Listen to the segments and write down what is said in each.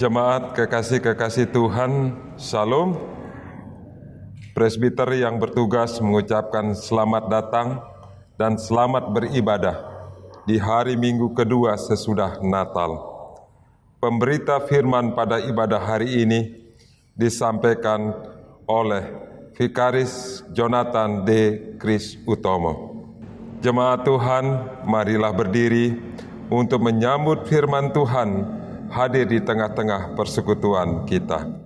Jemaat kekasih-kekasih Tuhan, Shalom. Presbiter yang bertugas mengucapkan selamat datang dan selamat beribadah di hari Minggu kedua sesudah Natal. Pemberita firman pada ibadah hari ini disampaikan oleh Vikaris Jonathan D. Kris Utomo. Jemaat Tuhan, marilah berdiri untuk menyambut firman Tuhan hadir di tengah-tengah persekutuan kita.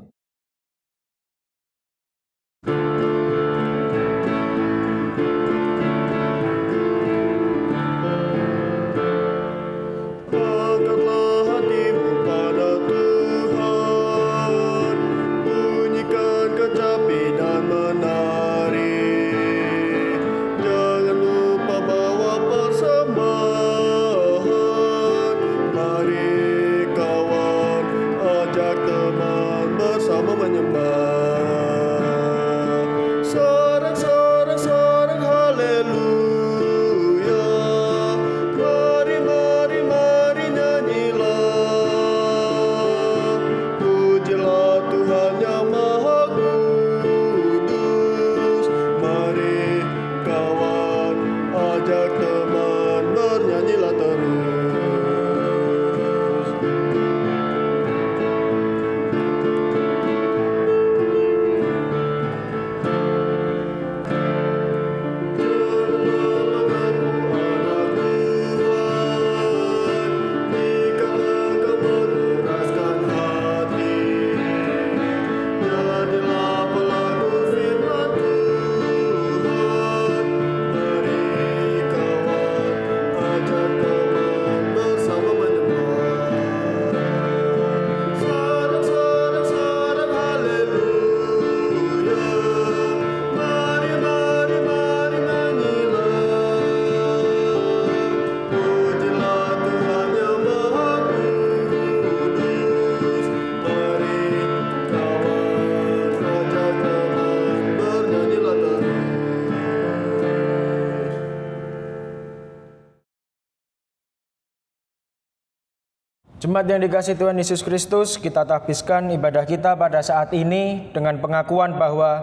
Jemaat yang dikasihi Tuhan Yesus Kristus, kita habiskan ibadah kita pada saat ini dengan pengakuan bahwa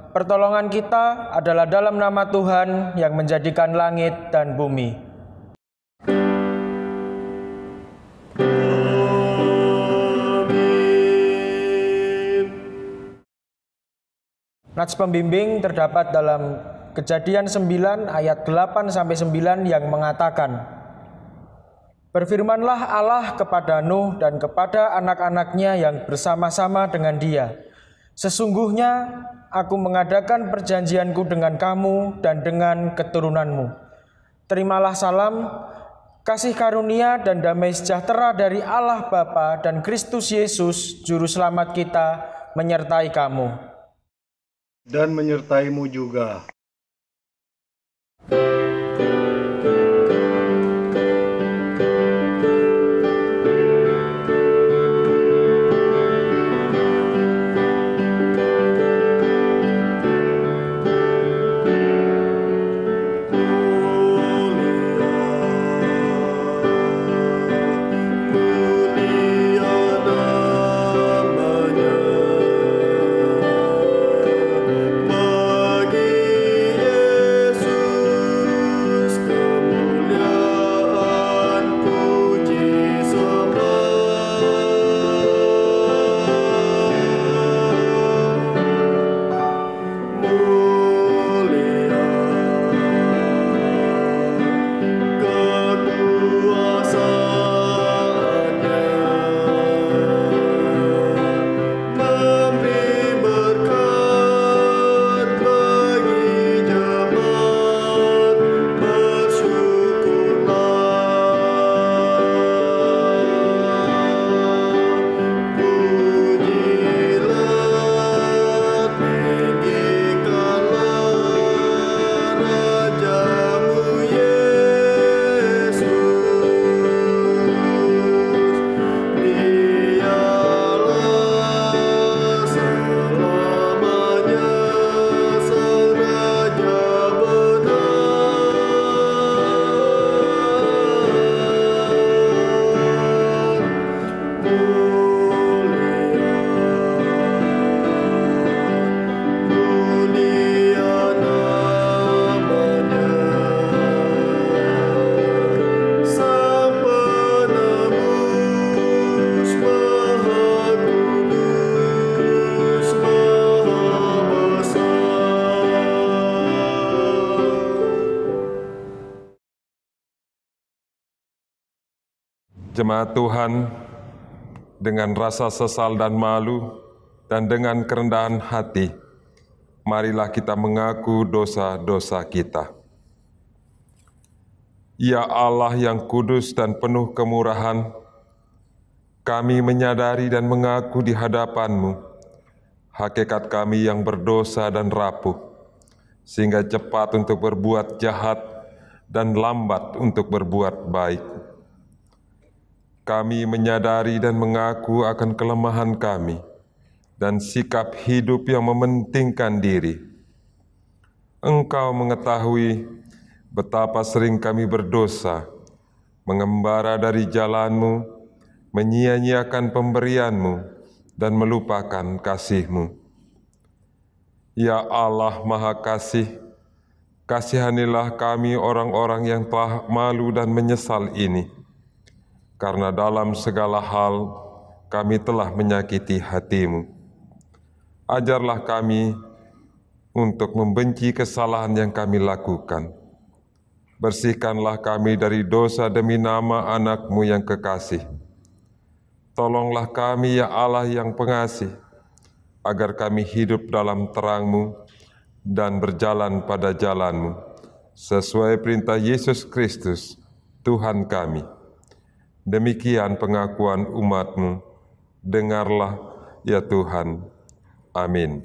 pertolongan kita adalah dalam nama Tuhan yang menjadikan langit dan bumi. Nats pembimbing terdapat dalam Kejadian 9 ayat 8-9 yang mengatakan, "Berfirmanlah Allah kepada Nuh dan kepada anak-anaknya yang bersama-sama dengan dia. Sesungguhnya aku mengadakan perjanjianku dengan kamu dan dengan keturunanmu. Terimalah salam, kasih karunia dan damai sejahtera dari Allah Bapa dan Kristus Yesus, Juru Selamat kita, menyertai kamu." Dan menyertaimu juga. Bagi Yesus Jemaat Tuhan, dengan rasa sesal dan malu dan dengan kerendahan hati, marilah kita mengaku dosa-dosa kita. Ya Allah yang kudus dan penuh kemurahan, kami menyadari dan mengaku di hadapan-Mu hakikat kami yang berdosa dan rapuh, sehingga cepat untuk berbuat jahat dan lambat untuk berbuat baik. Kami menyadari dan mengaku akan kelemahan kami dan sikap hidup yang mementingkan diri. Engkau mengetahui betapa sering kami berdosa, mengembara dari jalan-Mu, menyia-nyiakan pemberian-Mu, dan melupakan kasih-Mu. Ya Allah Maha Kasih, kasihanilah kami orang-orang yang telah malu dan menyesal ini, karena dalam segala hal kami telah menyakiti hati-Mu. Ajarlah kami untuk membenci kesalahan yang kami lakukan. Bersihkanlah kami dari dosa demi nama anak-Mu yang kekasih. Tolonglah kami ya Allah yang pengasih, agar kami hidup dalam terang-Mu dan berjalan pada jalan-Mu, sesuai perintah Yesus Kristus, Tuhan kami. Demikian pengakuan umat-Mu, dengarlah ya Tuhan. Amin.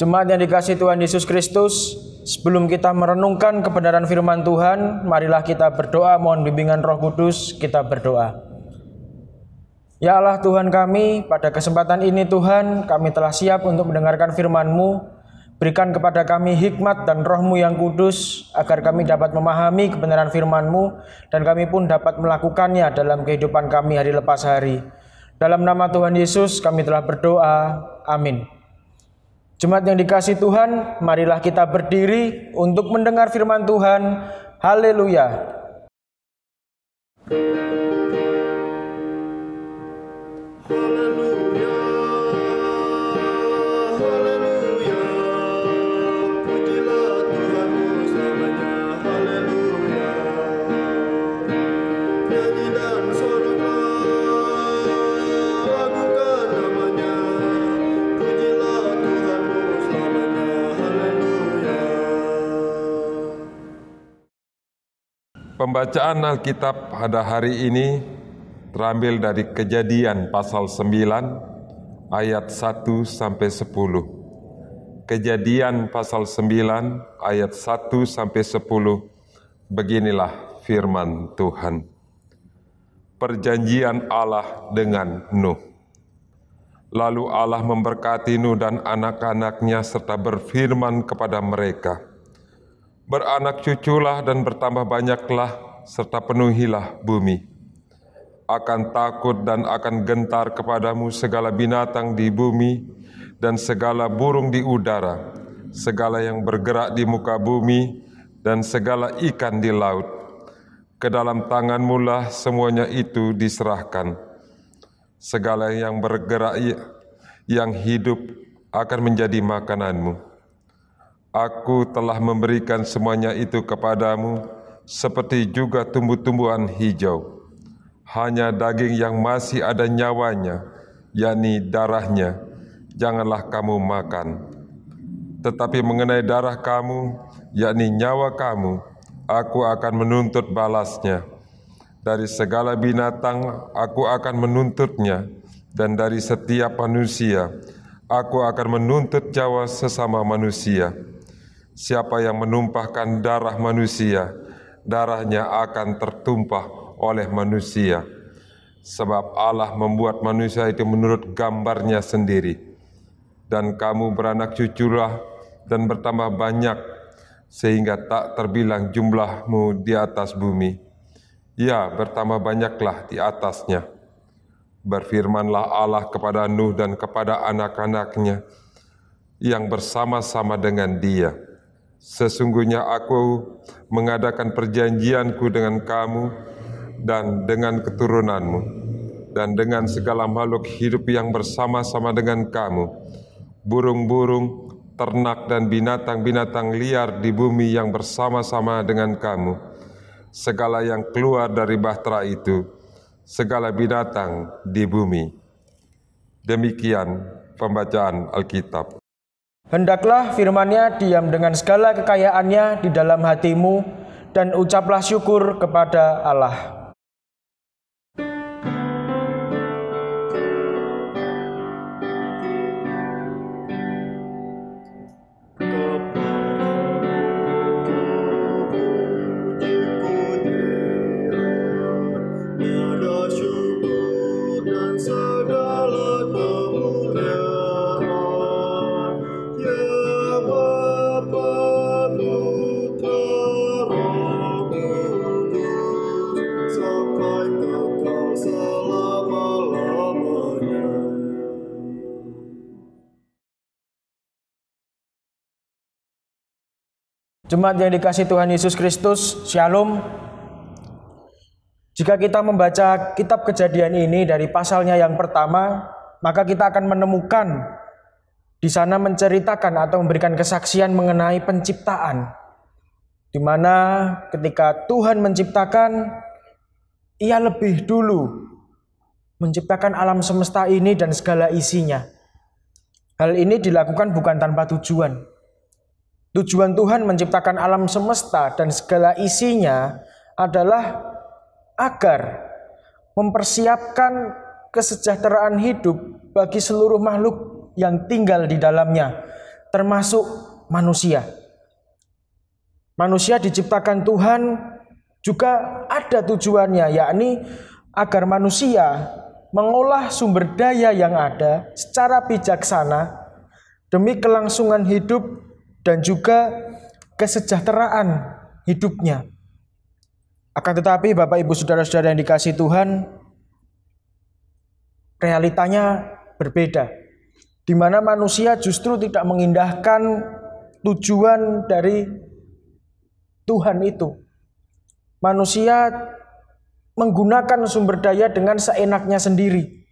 Jemaat yang dikasihi Tuhan Yesus Kristus, sebelum kita merenungkan kebenaran firman Tuhan, marilah kita berdoa mohon bimbingan Roh Kudus. Kita berdoa. Ya Allah Tuhan kami, pada kesempatan ini Tuhan, kami telah siap untuk mendengarkan firman-Mu. Berikan kepada kami hikmat dan Roh-Mu yang kudus, agar kami dapat memahami kebenaran firman-Mu, dan kami pun dapat melakukannya dalam kehidupan kami hari lepas hari. Dalam nama Tuhan Yesus kami telah berdoa. Amin. Jemaat yang dikasihi Tuhan, marilah kita berdiri untuk mendengar firman Tuhan. Haleluya. Pembacaan Alkitab pada hari ini terambil dari Kejadian pasal 9 ayat 1 sampai 10. Kejadian pasal 9 ayat 1 sampai 10. Beginilah firman Tuhan. Perjanjian Allah dengan Nuh. Lalu Allah memberkati Nuh dan anak-anaknya serta berfirman kepada mereka, beranak cuculah dan bertambah banyaklah, serta penuhilah bumi. Akan takut dan akan gentar kepadamu segala binatang di bumi dan segala burung di udara, segala yang bergerak di muka bumi, dan segala ikan di laut. Ke dalam tangan-Mu lah semuanya itu diserahkan. Segala yang bergerak yang hidup akan menjadi makanan-Mu. Aku telah memberikan semuanya itu kepadamu, seperti juga tumbuh-tumbuhan hijau. Hanya daging yang masih ada nyawanya, yakni darahnya, janganlah kamu makan. Tetapi mengenai darah kamu, yakni nyawa kamu, aku akan menuntut balasnya. Dari segala binatang aku akan menuntutnya, dan dari setiap manusia aku akan menuntut nyawa sesama manusia. Siapa yang menumpahkan darah manusia, darahnya akan tertumpah oleh manusia. Sebab Allah membuat manusia itu menurut gambarnya sendiri. Dan kamu beranak cuculah dan bertambah banyak, sehingga tak terbilang jumlahmu di atas bumi. Ya, bertambah banyaklah di atasnya. Berfirmanlah Allah kepada Nuh dan kepada anak-anaknya yang bersama-sama dengan dia. Sesungguhnya aku mengadakan perjanjianku dengan kamu dan dengan keturunanmu, dan dengan segala makhluk hidup yang bersama-sama dengan kamu, burung-burung, ternak dan binatang-binatang liar di bumi yang bersama-sama dengan kamu, segala yang keluar dari bahtera itu, segala binatang di bumi. Demikian pembacaan Alkitab. Hendaklah firman-Nya diam dengan segala kekayaannya di dalam hatimu, dan ucaplah syukur kepada Allah. Jemaat yang dikasihi Tuhan Yesus Kristus, Shalom. Jika kita membaca kitab Kejadian ini dari pasalnya yang pertama, maka kita akan menemukan di sana menceritakan atau memberikan kesaksian mengenai penciptaan, di mana ketika Tuhan menciptakan, Ia lebih dulu menciptakan alam semesta ini dan segala isinya. Hal ini dilakukan bukan tanpa tujuan. Tujuan Tuhan menciptakan alam semesta dan segala isinya adalah agar mempersiapkan kesejahteraan hidup bagi seluruh makhluk yang tinggal di dalamnya, termasuk manusia. Manusia diciptakan Tuhan juga ada tujuannya, yakni agar manusia mengolah sumber daya yang ada secara bijaksana demi kelangsungan hidup dan juga kesejahteraan hidupnya. Akan tetapi Bapak Ibu Saudara-saudara yang dikasihi Tuhan, realitanya berbeda, di mana manusia justru tidak mengindahkan tujuan dari Tuhan itu. Manusia menggunakan sumber daya dengan seenaknya sendiri.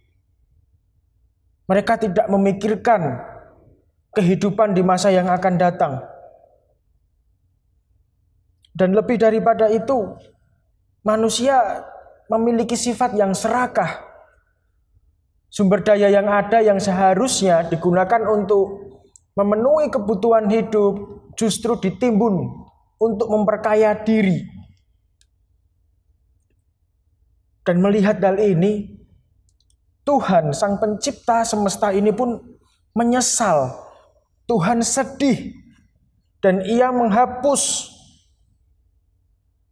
Mereka tidak memikirkan kehidupan di masa yang akan datang. Dan lebih daripada itu, manusia memiliki sifat yang serakah. Sumber daya yang ada yang seharusnya digunakan untuk memenuhi kebutuhan hidup justru ditimbun untuk memperkaya diri. Dan melihat hal ini, Tuhan Sang Pencipta semesta ini pun menyesal. Tuhan sedih dan Ia menghapus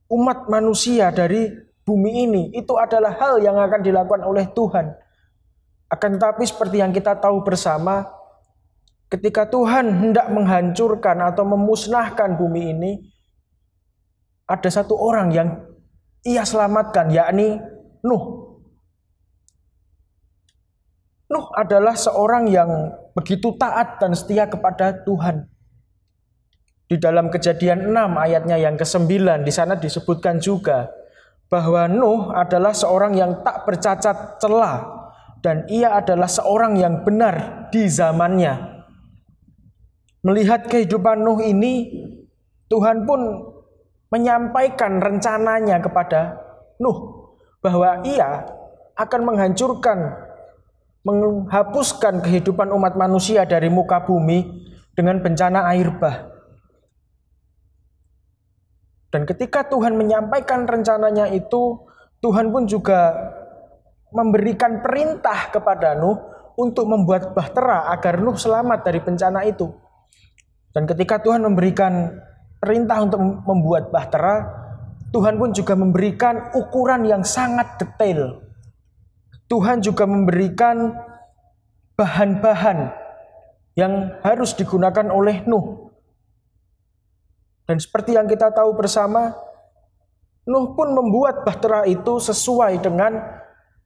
umat manusia dari bumi ini. Itu adalah hal yang akan dilakukan oleh Tuhan. Akan tetapi seperti yang kita tahu bersama, ketika Tuhan hendak menghancurkan atau memusnahkan bumi ini, ada satu orang yang Ia selamatkan, yakni Nuh. Nuh adalah seorang yang begitu taat dan setia kepada Tuhan. Di dalam Kejadian 6 ayatnya yang ke-9, di sana disebutkan juga bahwa Nuh adalah seorang yang tak bercacat celah dan ia adalah seorang yang benar di zamannya. Melihat kehidupan Nuh ini, Tuhan pun menyampaikan rencananya kepada Nuh bahwa ia akan menghancurkan, menghapuskan kehidupan umat manusia dari muka bumi dengan bencana air bah. Dan ketika Tuhan menyampaikan rencananya itu, Tuhan pun juga memberikan perintah kepada Nuh untuk membuat bahtera agar Nuh selamat dari bencana itu. Dan ketika Tuhan memberikan perintah untuk membuat bahtera, Tuhan pun juga memberikan ukuran yang sangat detail. Tuhan juga memberikan bahan-bahan yang harus digunakan oleh Nuh. Dan seperti yang kita tahu bersama, Nuh pun membuat bahtera itu sesuai dengan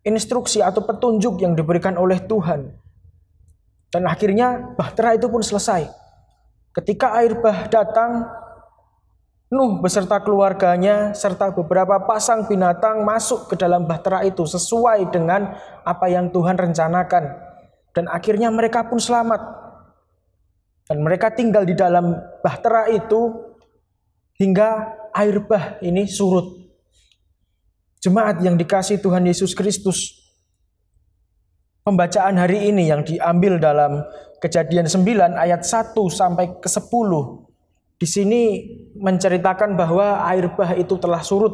instruksi atau petunjuk yang diberikan oleh Tuhan. Dan akhirnya bahtera itu pun selesai. Ketika air bah datang, Nuh beserta keluarganya serta beberapa pasang binatang masuk ke dalam bahtera itu sesuai dengan apa yang Tuhan rencanakan. Dan akhirnya mereka pun selamat. Dan mereka tinggal di dalam bahtera itu hingga air bah ini surut. Jemaat yang dikasihi Tuhan Yesus Kristus, pembacaan hari ini yang diambil dalam Kejadian 9 ayat 1 sampai ke 10. Di sini menceritakan bahwa air bah itu telah surut.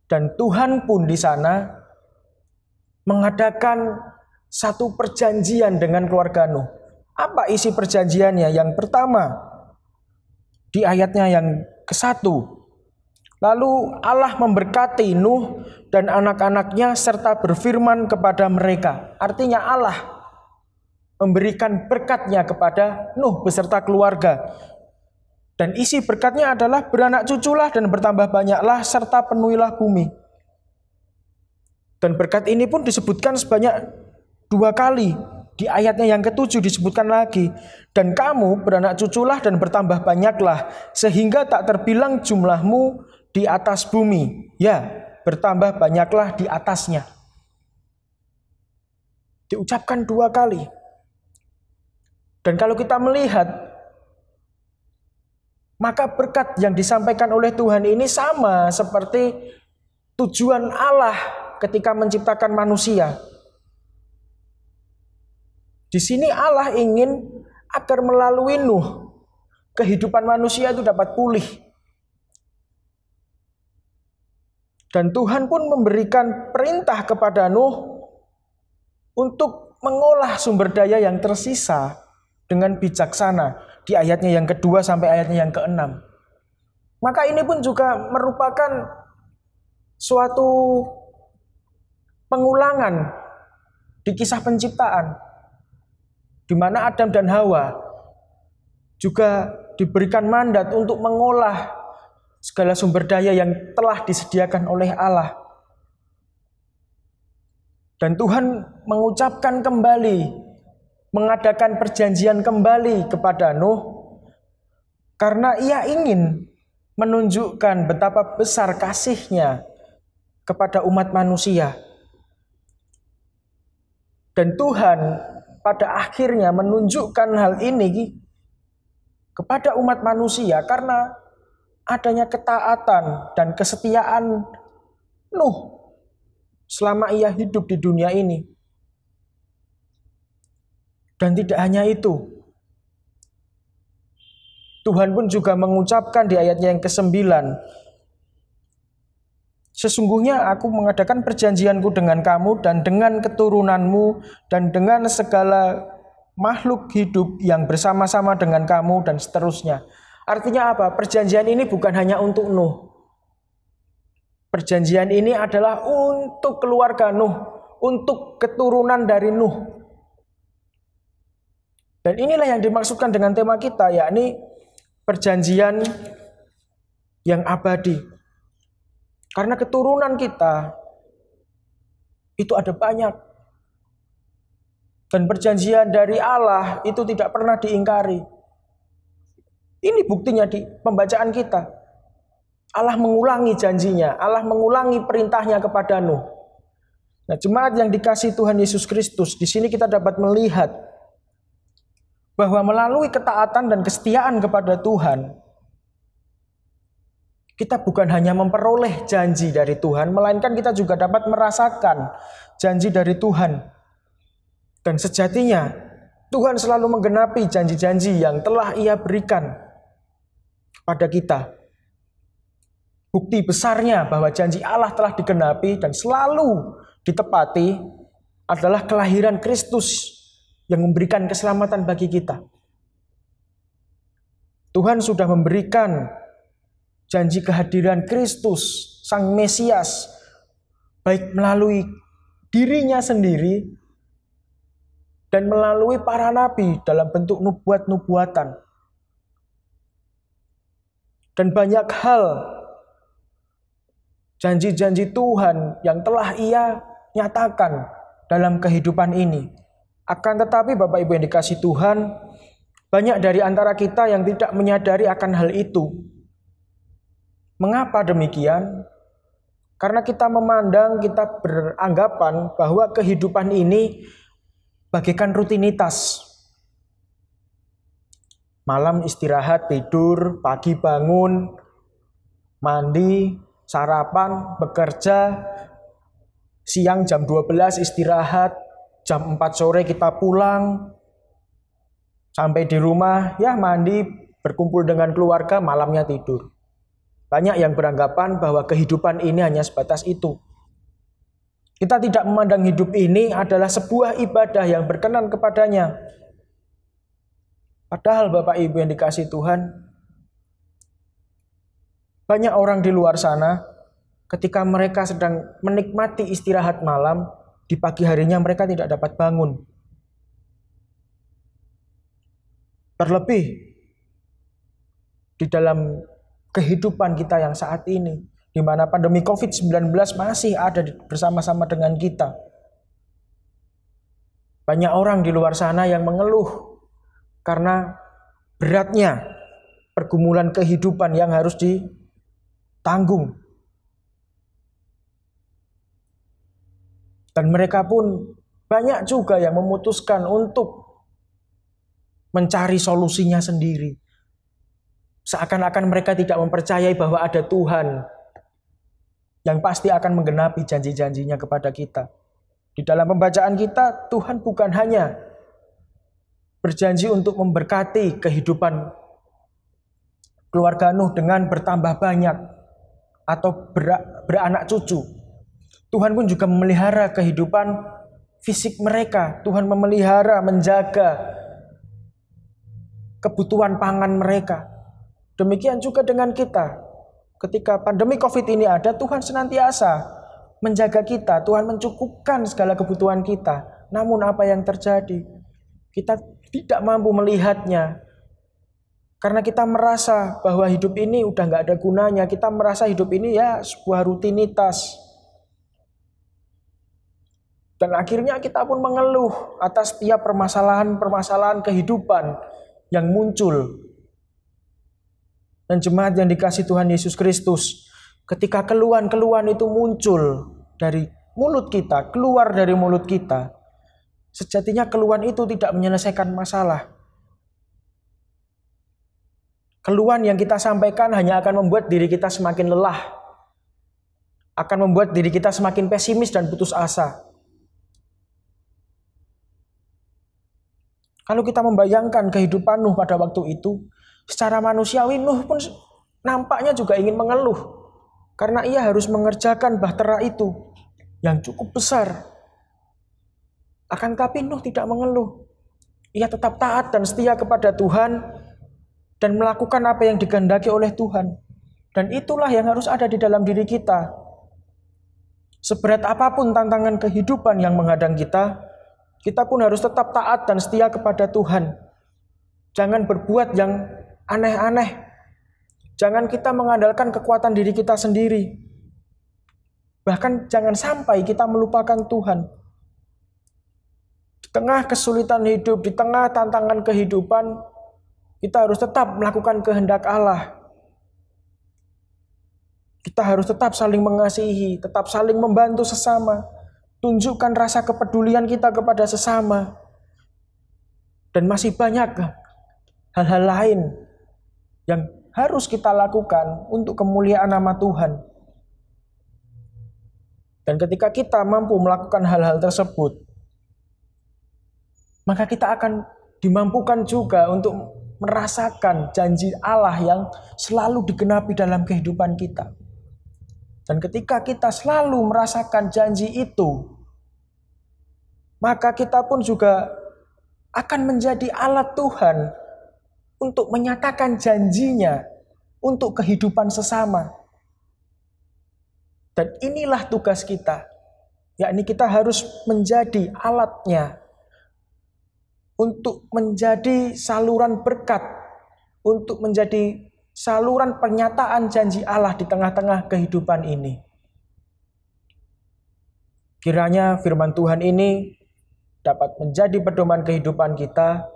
Dan Tuhan pun di sana mengadakan satu perjanjian dengan keluarga Nuh. Apa isi perjanjiannya? Yang pertama, di ayatnya yang ke-1. Lalu Allah memberkati Nuh dan anak-anaknya serta berfirman kepada mereka. Artinya Allah memberikan berkatnya kepada Nuh beserta keluarga. Dan isi berkatnya adalah beranak cuculah dan bertambah banyaklah serta penuhilah bumi. Dan berkat ini pun disebutkan sebanyak 2 kali. Di ayatnya yang ke-7 disebutkan lagi. Dan kamu beranak cuculah dan bertambah banyaklah, sehingga tak terbilang jumlahmu di atas bumi. Ya, bertambah banyaklah di atasnya. Diucapkan 2 kali. Dan kalau kita melihat, maka berkat yang disampaikan oleh Tuhan ini sama seperti tujuan Allah ketika menciptakan manusia. Di sini Allah ingin agar melalui Nuh, kehidupan manusia itu dapat pulih. Dan Tuhan pun memberikan perintah kepada Nuh untuk mengolah sumber daya yang tersisa dengan bijaksana. Di ayatnya yang ke-2 sampai ayatnya yang ke-6. Maka ini pun juga merupakan suatu pengulangan di kisah penciptaan, di mana Adam dan Hawa juga diberikan mandat untuk mengolah segala sumber daya yang telah disediakan oleh Allah. Dan Tuhan mengucapkan kembali, mengadakan perjanjian kembali kepada Nuh, karena ia ingin menunjukkan betapa besar kasih-Nya kepada umat manusia. Dan Tuhan pada akhirnya menunjukkan hal ini kepada umat manusia karena adanya ketaatan dan kesetiaan Nuh selama ia hidup di dunia ini. Dan tidak hanya itu, Tuhan pun juga mengucapkan di ayatnya yang ke-9, sesungguhnya aku mengadakan perjanjianku dengan kamu dan dengan keturunanmu dan dengan segala makhluk hidup yang bersama-sama dengan kamu dan seterusnya. Artinya apa? Perjanjian ini bukan hanya untuk Nuh. Perjanjian ini adalah untuk keluarga Nuh, untuk keturunan dari Nuh. Dan inilah yang dimaksudkan dengan tema kita, yakni perjanjian yang abadi. Karena keturunan kita itu ada banyak. Dan perjanjian dari Allah itu tidak pernah diingkari. Ini buktinya di pembacaan kita. Allah mengulangi janjinya, Allah mengulangi perintahnya kepada Nuh. Nah, jemaat yang dikasihi Tuhan Yesus Kristus, di sini kita dapat melihat bahwa melalui ketaatan dan kesetiaan kepada Tuhan, kita bukan hanya memperoleh janji dari Tuhan, melainkan kita juga dapat merasakan janji dari Tuhan. Dan sejatinya, Tuhan selalu menggenapi janji-janji yang telah Ia berikan pada kita. Bukti besarnya bahwa janji Allah telah digenapi dan selalu ditepati adalah kelahiran Kristus yang memberikan keselamatan bagi kita. Tuhan sudah memberikan janji kehadiran Kristus, Sang Mesias, baik melalui dirinya sendiri dan melalui para nabi dalam bentuk nubuat-nubuatan. Dan banyak hal janji-janji Tuhan yang telah Ia nyatakan dalam kehidupan ini. Akan tetapi Bapak Ibu yang dikasihi Tuhan, banyak dari antara kita yang tidak menyadari akan hal itu. Mengapa demikian? Karena kita memandang, kita beranggapan bahwa kehidupan ini bagaikan rutinitas. Malam istirahat, tidur, pagi bangun, mandi, sarapan, bekerja, siang jam 12 istirahat, jam 4 sore kita pulang, sampai di rumah, ya mandi, berkumpul dengan keluarga, malamnya tidur. Banyak yang beranggapan bahwa kehidupan ini hanya sebatas itu. Kita tidak memandang hidup ini adalah sebuah ibadah yang berkenan kepadanya. Padahal Bapak Ibu yang dikasihi Tuhan, banyak orang di luar sana ketika mereka sedang menikmati istirahat malam, di pagi harinya mereka tidak dapat bangun. Terlebih di dalam kehidupan kita yang saat ini, di mana pandemi COVID-19 masih ada bersama-sama dengan kita. Banyak orang di luar sana yang mengeluh karena beratnya pergumulan kehidupan yang harus ditanggung. Dan mereka pun banyak juga yang memutuskan untuk mencari solusinya sendiri. Seakan-akan mereka tidak mempercayai bahwa ada Tuhan yang pasti akan menggenapi janji-janjinya kepada kita. Di dalam pembacaan kita, Tuhan bukan hanya berjanji untuk memberkati kehidupan keluarga Nuh dengan bertambah banyak atau beranak cucu. Tuhan pun juga memelihara kehidupan fisik mereka. Tuhan memelihara, menjaga kebutuhan pangan mereka. Demikian juga dengan kita. Ketika pandemi COVID ini ada, Tuhan senantiasa menjaga kita. Tuhan mencukupkan segala kebutuhan kita. Namun apa yang terjadi? Kita tidak mampu melihatnya. Karena kita merasa bahwa hidup ini udah gak ada gunanya. Kita merasa hidup ini ya sebuah rutinitas. Dan akhirnya kita pun mengeluh atas setiap permasalahan-permasalahan kehidupan yang muncul. Dan jemaat yang dikasihi Tuhan Yesus Kristus, ketika keluhan-keluhan itu muncul dari mulut kita, keluar dari mulut kita, sejatinya keluhan itu tidak menyelesaikan masalah. Keluhan yang kita sampaikan hanya akan membuat diri kita semakin lelah, akan membuat diri kita semakin pesimis dan putus asa. Kalau kita membayangkan kehidupan Nuh pada waktu itu, secara manusiawi Nuh pun nampaknya juga ingin mengeluh. Karena ia harus mengerjakan bahtera itu yang cukup besar. Akan tetapi Nuh tidak mengeluh. Ia tetap taat dan setia kepada Tuhan dan melakukan apa yang dikehendaki oleh Tuhan. Dan itulah yang harus ada di dalam diri kita. Seberat apapun tantangan kehidupan yang menghadang kita pun harus tetap taat dan setia kepada Tuhan. Jangan berbuat yang aneh-aneh. Jangan kita mengandalkan kekuatan diri kita sendiri. Bahkan jangan sampai kita melupakan Tuhan. Di tengah kesulitan hidup, di tengah tantangan kehidupan, Kita harus tetap melakukan kehendak Allah. Kita harus tetap saling mengasihi, tetap saling membantu sesama. Tunjukkan rasa kepedulian kita kepada sesama. Dan masih banyak hal-hal lain yang harus kita lakukan untuk kemuliaan nama Tuhan. Dan ketika kita mampu melakukan hal-hal tersebut, maka kita akan dimampukan juga untuk merasakan janji Allah yang selalu digenapi dalam kehidupan kita. Dan ketika kita selalu merasakan janji itu, maka kita pun juga akan menjadi alat Tuhan untuk menyatakan janjinya untuk kehidupan sesama. Dan inilah tugas kita, yakni kita harus menjadi alatnya untuk menjadi saluran berkat, untuk menjadi saluran pernyataan janji Allah di tengah-tengah kehidupan ini. Kiranya firman Tuhan ini dapat menjadi pedoman kehidupan kita.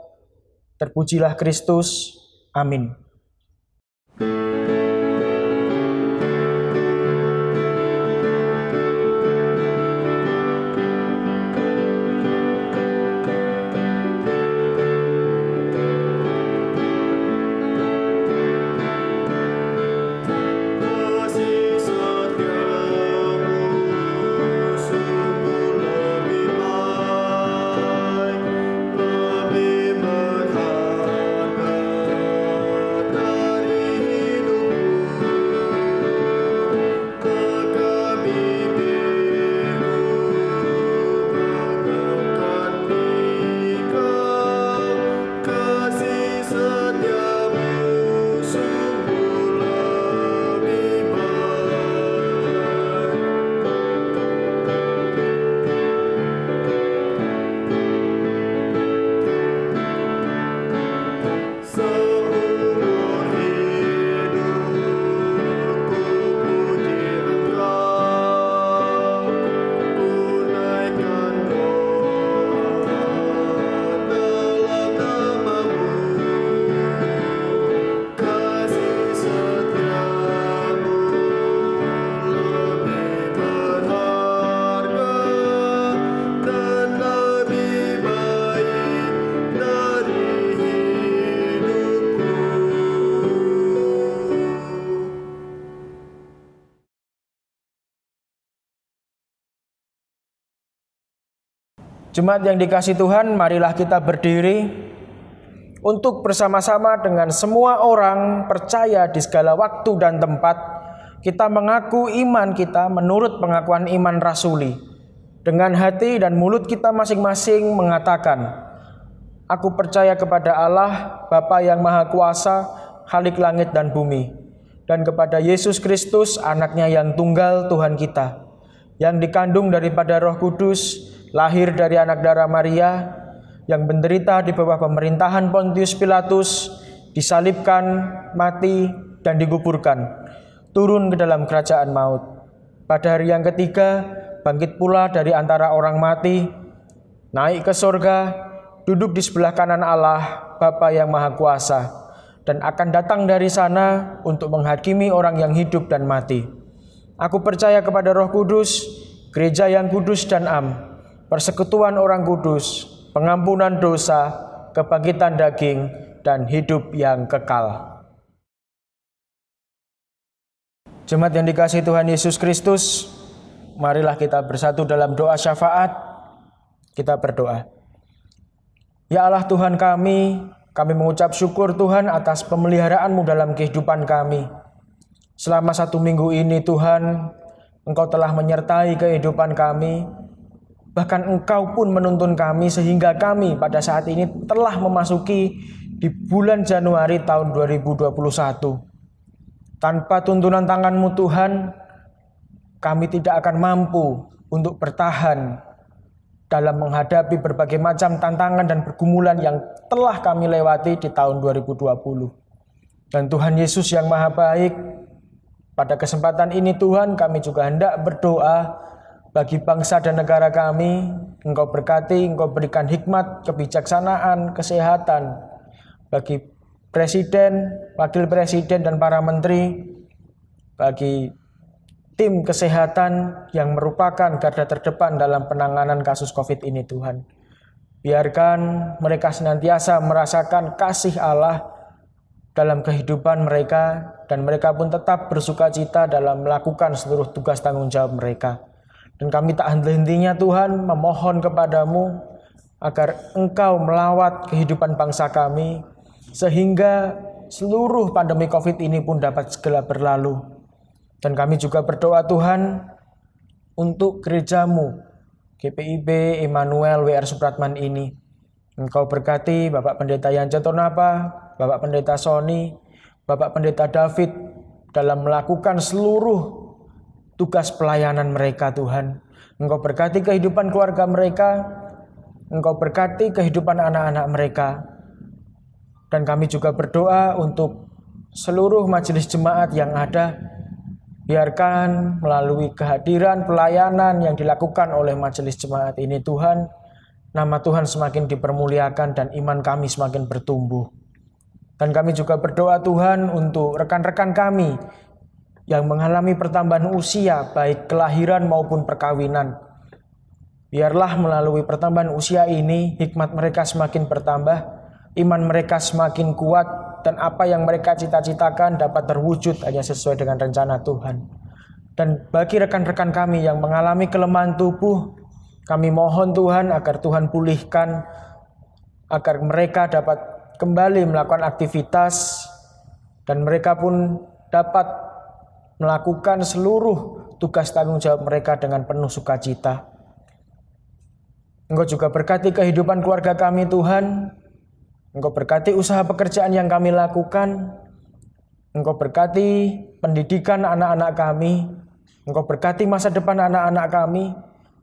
Terpujilah Kristus. Amin. Jemaat yang dikasihi Tuhan, marilah kita berdiri untuk bersama-sama dengan semua orang percaya di segala waktu dan tempat. Kita mengaku iman kita menurut pengakuan iman rasuli. Dengan hati dan mulut kita masing-masing mengatakan, aku percaya kepada Allah, Bapa yang Maha Kuasa, Khalik langit dan bumi, dan kepada Yesus Kristus, anaknya yang tunggal Tuhan kita, yang dikandung daripada Roh Kudus, lahir dari anak darah Maria, yang menderita di bawah pemerintahan Pontius Pilatus, disalibkan, mati, dan dikuburkan, turun ke dalam kerajaan maut. Pada hari yang ketiga, bangkit pula dari antara orang mati, naik ke sorga, duduk di sebelah kanan Allah, Bapa yang Maha Kuasa, dan akan datang dari sana untuk menghakimi orang yang hidup dan mati. Aku percaya kepada Roh Kudus, gereja yang kudus dan am, persekutuan orang kudus, pengampunan dosa, kebangkitan daging, dan hidup yang kekal. Jemaat yang dikasihi Tuhan Yesus Kristus, marilah kita bersatu dalam doa syafaat. Kita berdoa. Ya Allah Tuhan kami mengucap syukur Tuhan atas pemeliharaanmu dalam kehidupan kami. Selama 1 minggu ini Tuhan, Engkau telah menyertai kehidupan kami. Bahkan Engkau pun menuntun kami sehingga kami pada saat ini telah memasuki di bulan Januari tahun 2021. Tanpa tuntunan tangan-Mu Tuhan, kami tidak akan mampu untuk bertahan dalam menghadapi berbagai macam tantangan dan pergumulan yang telah kami lewati di tahun 2020. Dan Tuhan Yesus yang Maha Baik, pada kesempatan ini Tuhan kami juga hendak berdoa bagi bangsa dan negara kami. Engkau berkati, Engkau berikan hikmat, kebijaksanaan, kesehatan bagi Presiden, Wakil Presiden, dan para menteri, bagi tim kesehatan yang merupakan garda terdepan dalam penanganan kasus COVID ini Tuhan. Biarkan mereka senantiasa merasakan kasih Allah dalam kehidupan mereka, dan mereka pun tetap bersukacita dalam melakukan seluruh tugas tanggung jawab mereka. Dan kami tak henti-hentinya Tuhan memohon kepadamu agar Engkau melawat kehidupan bangsa kami, sehingga seluruh pandemi COVID ini pun dapat segera berlalu. Dan kami juga berdoa Tuhan untuk gerejamu, GPIB Immanuel WR Supratman ini. Engkau berkati Bapak Pendeta Yance Tonapa, Bapak Pendeta Sony, Bapak Pendeta David dalam melakukan seluruh tugas pelayanan mereka Tuhan. Engkau berkati kehidupan keluarga mereka, Engkau berkati kehidupan anak-anak mereka. Dan kami juga berdoa untuk seluruh majelis jemaat yang ada. Biarkan melalui kehadiran pelayanan yang dilakukan oleh majelis jemaat ini Tuhan, nama Tuhan semakin dipermuliakan dan iman kami semakin bertumbuh. Dan kami juga berdoa Tuhan untuk rekan-rekan kami yang mengalami pertambahan usia baik kelahiran maupun perkawinan. Biarlah melalui pertambahan usia ini hikmat mereka semakin bertambah, iman mereka semakin kuat, dan apa yang mereka cita-citakan dapat terwujud hanya sesuai dengan rencana Tuhan. Dan bagi rekan-rekan kami yang mengalami kelemahan tubuh, kami mohon Tuhan agar Tuhan pulihkan, agar mereka dapat kembali melakukan aktivitas, dan mereka pun dapat melakukan seluruh tugas tanggung jawab mereka dengan penuh sukacita. Engkau juga berkati kehidupan keluarga kami Tuhan. Engkau berkati usaha pekerjaan yang kami lakukan. Engkau berkati pendidikan anak-anak kami. Engkau berkati masa depan anak-anak kami.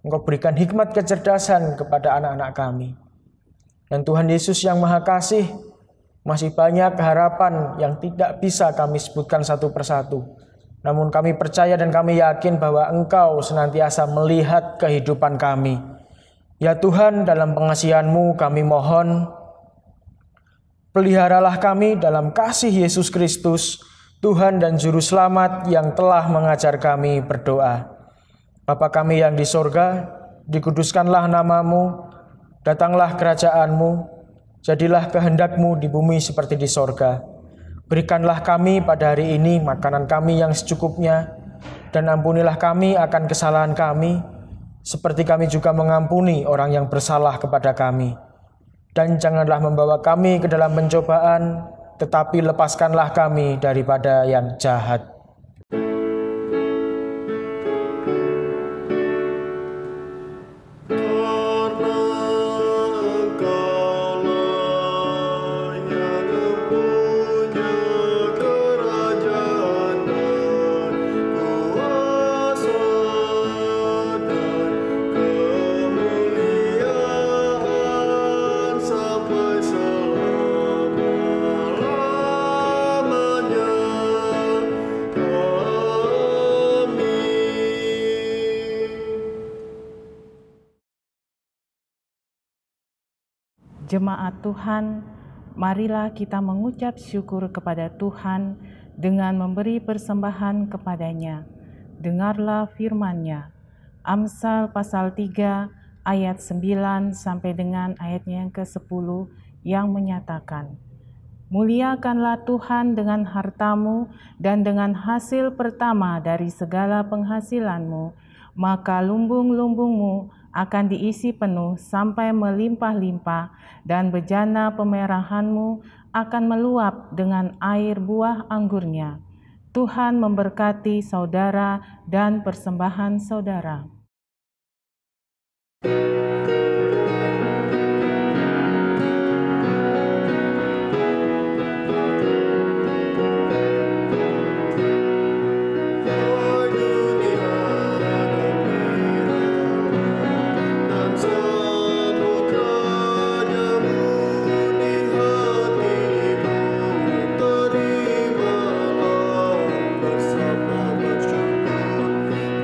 Engkau berikan hikmat kecerdasan kepada anak-anak kami. Dan Tuhan Yesus yang Maha Kasih, masih banyak harapan yang tidak bisa kami sebutkan satu persatu. Namun kami percaya dan kami yakin bahwa Engkau senantiasa melihat kehidupan kami. Ya Tuhan, dalam pengasihan-Mu kami mohon, peliharalah kami dalam kasih Yesus Kristus, Tuhan dan Juru Selamat yang telah mengajar kami berdoa. Bapa kami yang di sorga, dikuduskanlah nama-Mu, datanglah kerajaan-Mu, jadilah kehendak-Mu di bumi seperti di sorga. Berikanlah kami pada hari ini makanan kami yang secukupnya, dan ampunilah kami akan kesalahan kami, seperti kami juga mengampuni orang yang bersalah kepada kami. Dan janganlah membawa kami ke dalam pencobaan, tetapi lepaskanlah kami daripada yang jahat. Jemaat Tuhan, marilah kita mengucap syukur kepada Tuhan dengan memberi persembahan kepadanya. Dengarlah firman-Nya. Amsal pasal 3 ayat 9 sampai dengan ayatnya yang ke-10 yang menyatakan, muliakanlah Tuhan dengan hartamu dan dengan hasil pertama dari segala penghasilanmu, maka lumbung-lumbungmu akan diisi penuh sampai melimpah-limpah, dan bejana pemerahanmu akan meluap dengan air buah anggurnya. Tuhan memberkati saudara dan persembahan saudara. Bersama bersyukur,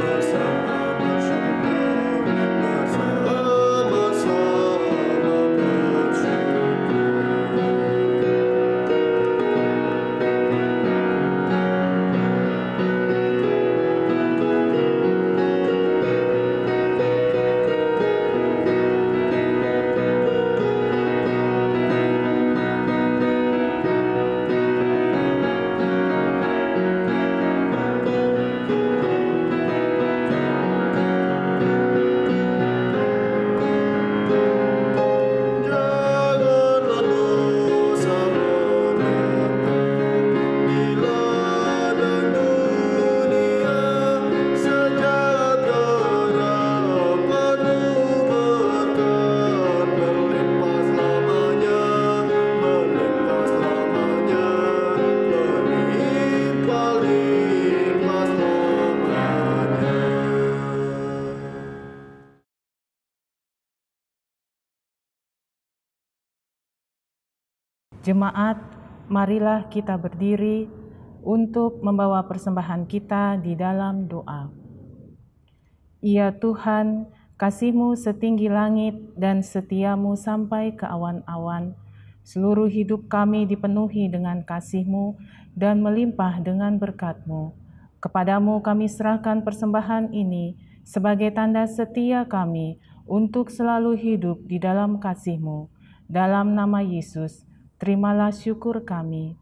bersama bersyukur. Jemaat, marilah kita berdiri untuk membawa persembahan kita di dalam doa. Ya Tuhan, kasih-Mu setinggi langit dan setia-Mu sampai ke awan-awan. Seluruh hidup kami dipenuhi dengan kasih-Mu dan melimpah dengan berkat-Mu. Kepadamu kami serahkan persembahan ini sebagai tanda setia kami untuk selalu hidup di dalam kasih-Mu. Dalam nama Yesus, terimalah syukur kami.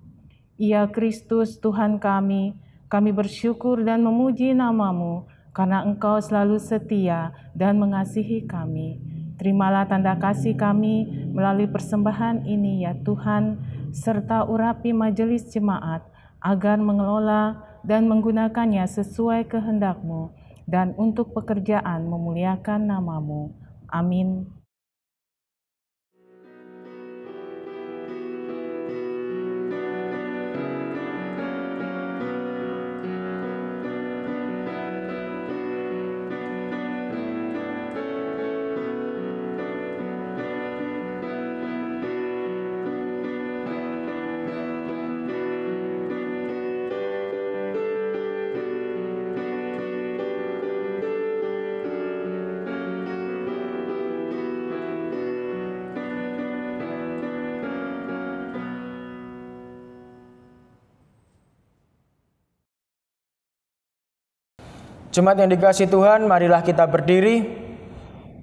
Ya Kristus Tuhan kami bersyukur dan memuji nama-Mu karena Engkau selalu setia dan mengasihi kami. Terimalah tanda kasih kami melalui persembahan ini ya Tuhan, serta urapi majelis jemaat agar mengelola dan menggunakannya sesuai kehendak-Mu dan untuk pekerjaan memuliakan nama-Mu. Amin. Jemaat yang dikasihi Tuhan, marilah kita berdiri.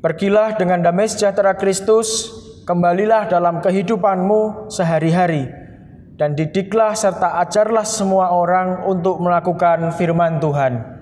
Pergilah dengan damai sejahtera Kristus, kembalilah dalam kehidupanmu sehari-hari, dan didiklah serta ajarlah semua orang untuk melakukan firman Tuhan.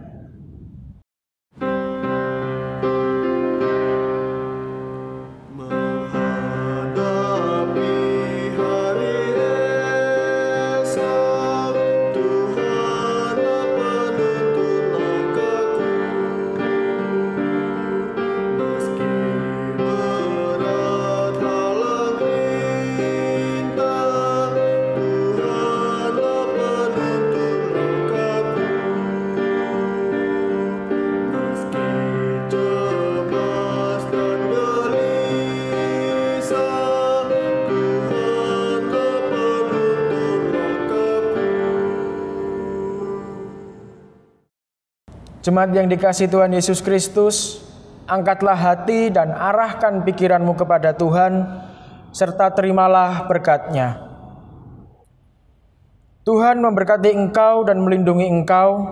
Jemaat yang dikasihi Tuhan Yesus Kristus, angkatlah hati dan arahkan pikiranmu kepada Tuhan, serta terimalah berkat-Nya. Tuhan memberkati engkau dan melindungi engkau.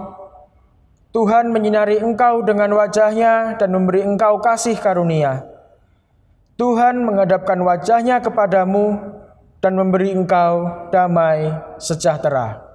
Tuhan menyinari engkau dengan wajah-Nya dan memberi engkau kasih karunia. Tuhan menghadapkan wajah-Nya kepadamu dan memberi engkau damai sejahtera.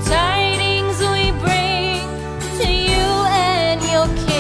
Tidings we bring to you and your king.